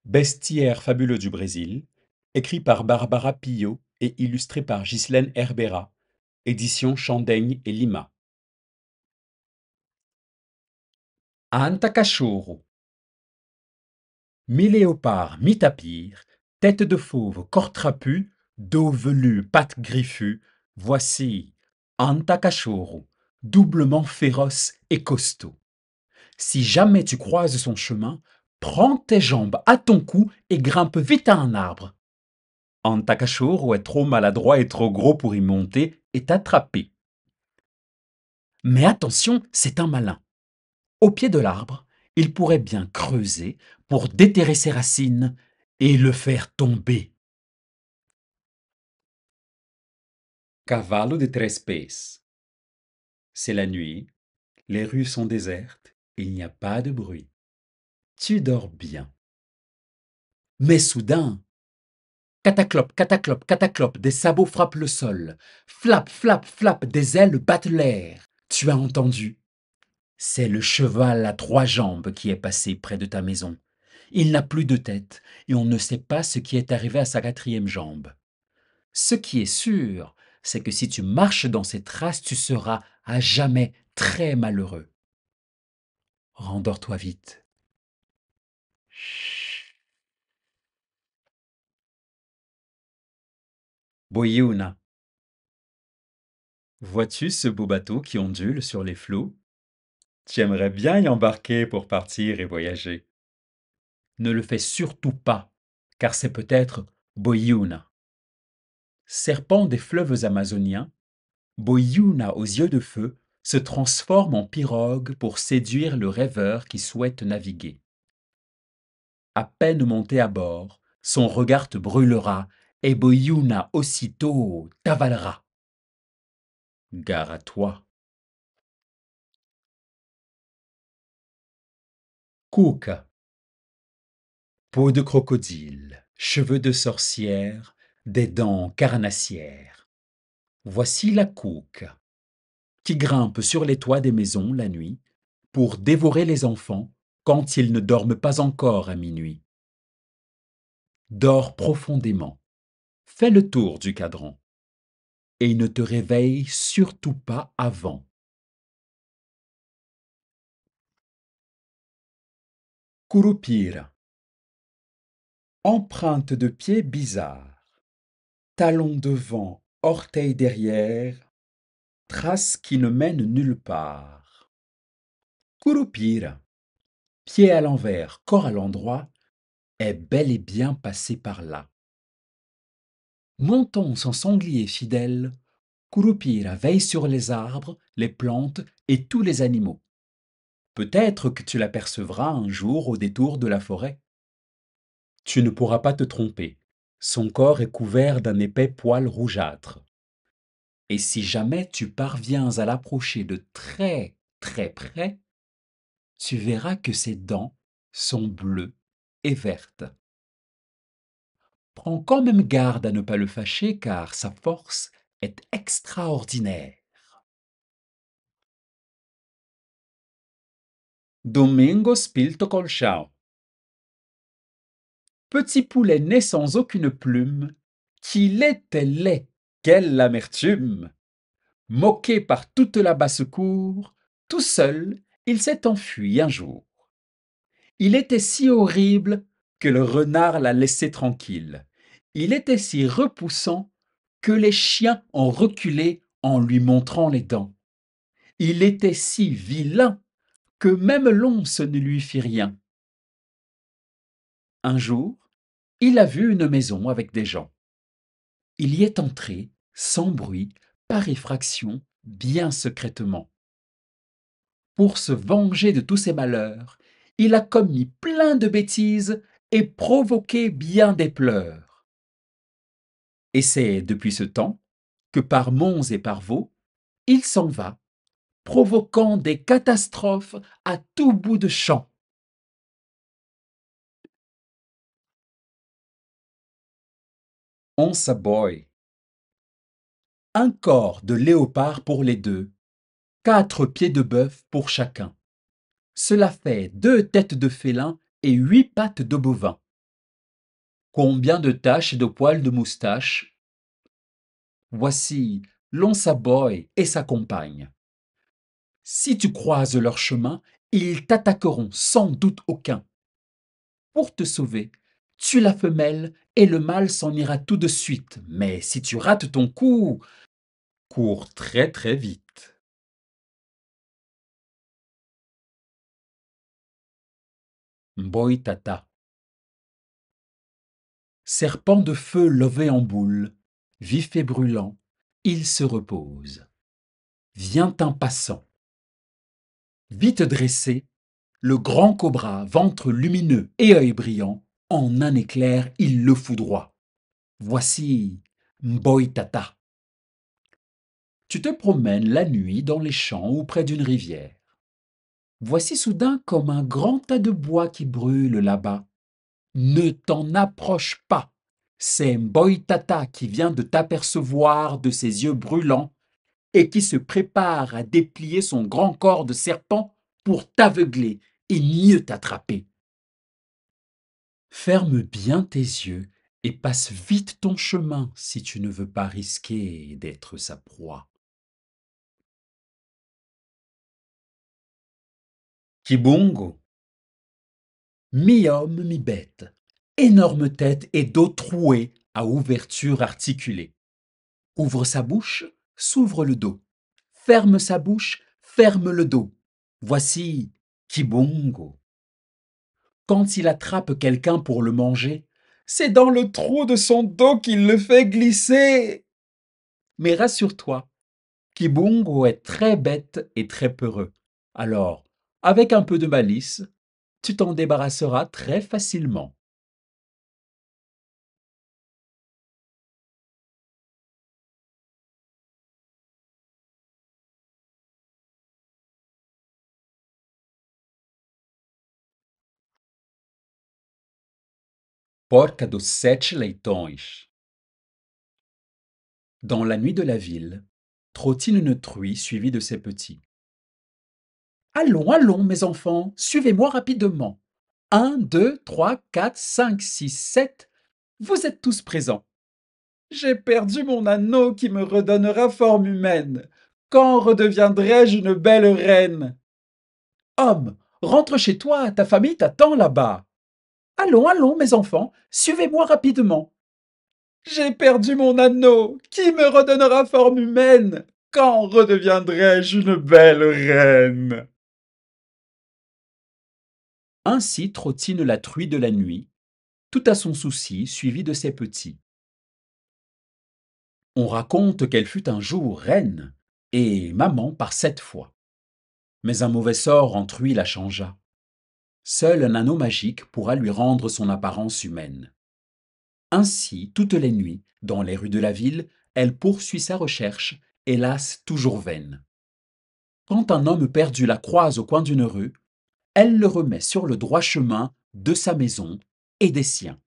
Bestiaire fabuleux du Brésil, écrit par Barbara Pillot et illustré par Ghislaine Herbera, édition Chandaigne et Lima. Anta cachorro. Mi-léopard, mi-tapir, tête de fauve, corps trapu, dos velu, pattes griffues, voici Anta cachorro, doublement féroce et costaud. Si jamais tu croises son chemin, prends tes jambes à ton cou et grimpe vite à un arbre. Anta cachorro est trop maladroit et trop gros pour y monter et t'attraper. Mais attention, c'est un malin. Au pied de l'arbre, il pourrait bien creuser pour déterrer ses racines et le faire tomber. Cavallo de tres pés. C'est la nuit, les rues sont désertes, il n'y a pas de bruit. Tu dors bien. Mais soudain, cataclope, cataclope, cataclope, des sabots frappent le sol. Flap, flap, flap, des ailes battent l'air. Tu as entendu? C'est le cheval à 3 jambes qui est passé près de ta maison. Il n'a plus de tête et on ne sait pas ce qui est arrivé à sa 4e jambe. Ce qui est sûr, c'est que si tu marches dans ses traces, tu seras à jamais très malheureux. Rendors-toi vite. Chut. Boyuna. Vois-tu ce beau bateau qui ondule sur les flots? Tu aimerais bien y embarquer pour partir et voyager. Ne le fais surtout pas, car c'est peut-être Boyuna. Serpent des fleuves amazoniens, Boyuna aux yeux de feu se transforme en pirogue pour séduire le rêveur qui souhaite naviguer. À peine monté à bord, son regard te brûlera et Boyuna aussitôt t'avalera. Gare à toi. Cuca. Peau de crocodile, cheveux de sorcière, des dents carnassières. Voici la cuca, qui grimpe sur les toits des maisons la nuit pour dévorer les enfants quand ils ne dorment pas encore à minuit. Dors profondément, fais le tour du cadran et ne te réveille surtout pas avant. Curupira. Empreinte de pied bizarre, talons devant, orteils derrière, traces qui ne mènent nulle part. Curupira, pied à l'envers, corps à l'endroit, est bel et bien passé par là. Montant son sanglier fidèle, Curupira veille sur les arbres, les plantes et tous les animaux. Peut-être que tu l'apercevras un jour au détour de la forêt. Tu ne pourras pas te tromper. Son corps est couvert d'un épais poil rougeâtre. Et si jamais tu parviens à l'approcher de très très près, tu verras que ses dents sont bleues et vertes. Prends quand même garde à ne pas le fâcher car sa force est extraordinaire. Domingo Spilto Colchao. Petit poulet né sans aucune plume, qu'il était laid, quelle amertume! Moqué par toute la basse-cour, tout seul, il s'est enfui un jour. Il était si horrible que le renard l'a laissé tranquille. Il était si repoussant que les chiens ont reculé en lui montrant les dents. Il était si vilain que même l'once ne lui fit rien. Un jour, il a vu une maison avec des gens. Il y est entré, sans bruit, par effraction, bien secrètement. Pour se venger de tous ses malheurs, il a commis plein de bêtises et provoqué bien des pleurs. Et c'est depuis ce temps que par monts et par vaux, il s'en va, provoquant des catastrophes à tout bout de champ. On s'aboie. Un corps de léopard pour les deux, 4 pieds de bœuf pour chacun. Cela fait 2 têtes de félin et 8 pattes de bovin. Combien de taches et de poils de moustache? Voici l'once boy et sa compagne. Si tu croises leur chemin, ils t'attaqueront sans doute aucun. Pour te sauver, tue la femelle et le mâle s'en ira tout de suite. Mais si tu rates ton coup, cours très très vite. Mboy Tata. Serpent de feu levé en boule, vif et brûlant, il se repose. Vient un passant. Vite dressé, le grand cobra, ventre lumineux et œil brillant, en un éclair, il le foudroie. Voici Mboy Tata. Tu te promènes la nuit dans les champs ou près d'une rivière. Voici soudain comme un grand tas de bois qui brûle là-bas. Ne t'en approche pas. C'est Mboy Tata qui vient de t'apercevoir de ses yeux brûlants et qui se prépare à déplier son grand corps de serpent pour t'aveugler et mieux t'attraper. Ferme bien tes yeux et passe vite ton chemin si tu ne veux pas risquer d'être sa proie. Kibongo. Mi-homme, mi-bête, énorme tête et dos troué à ouverture articulée. Ouvre sa bouche, s'ouvre le dos. Ferme sa bouche, ferme le dos. Voici Kibongo. Quand il attrape quelqu'un pour le manger, c'est dans le trou de son dos qu'il le fait glisser. Mais rassure-toi, Kibongo est très bête et très peureux. Alors, avec un peu de malice, tu t'en débarrasseras très facilement. Porca dos sete leitões. Dans la nuit de la ville, trottine une truie suivie de ses petits. Allons, allons, mes enfants, suivez-moi rapidement. 1, 2, 3, 4, 5, 6, 7. Vous êtes tous présents. J'ai perdu mon anneau qui me redonnera forme humaine. Quand redeviendrai-je une belle reine? Homme, rentre chez toi, ta famille t'attend là-bas. Allons, allons, mes enfants, suivez-moi rapidement. J'ai perdu mon anneau, qui me redonnera forme humaine? Quand redeviendrai-je une belle reine? Ainsi trottine la truie de la nuit, tout à son souci, suivie de ses petits. On raconte qu'elle fut un jour reine, et maman par 7 fois. Mais un mauvais sort en truie la changea. Seul un anneau magique pourra lui rendre son apparence humaine. Ainsi, toutes les nuits, dans les rues de la ville, elle poursuit sa recherche, hélas toujours vaine. Quand un homme perdu la croise au coin d'une rue, elle le remet sur le droit chemin de sa maison et des siens.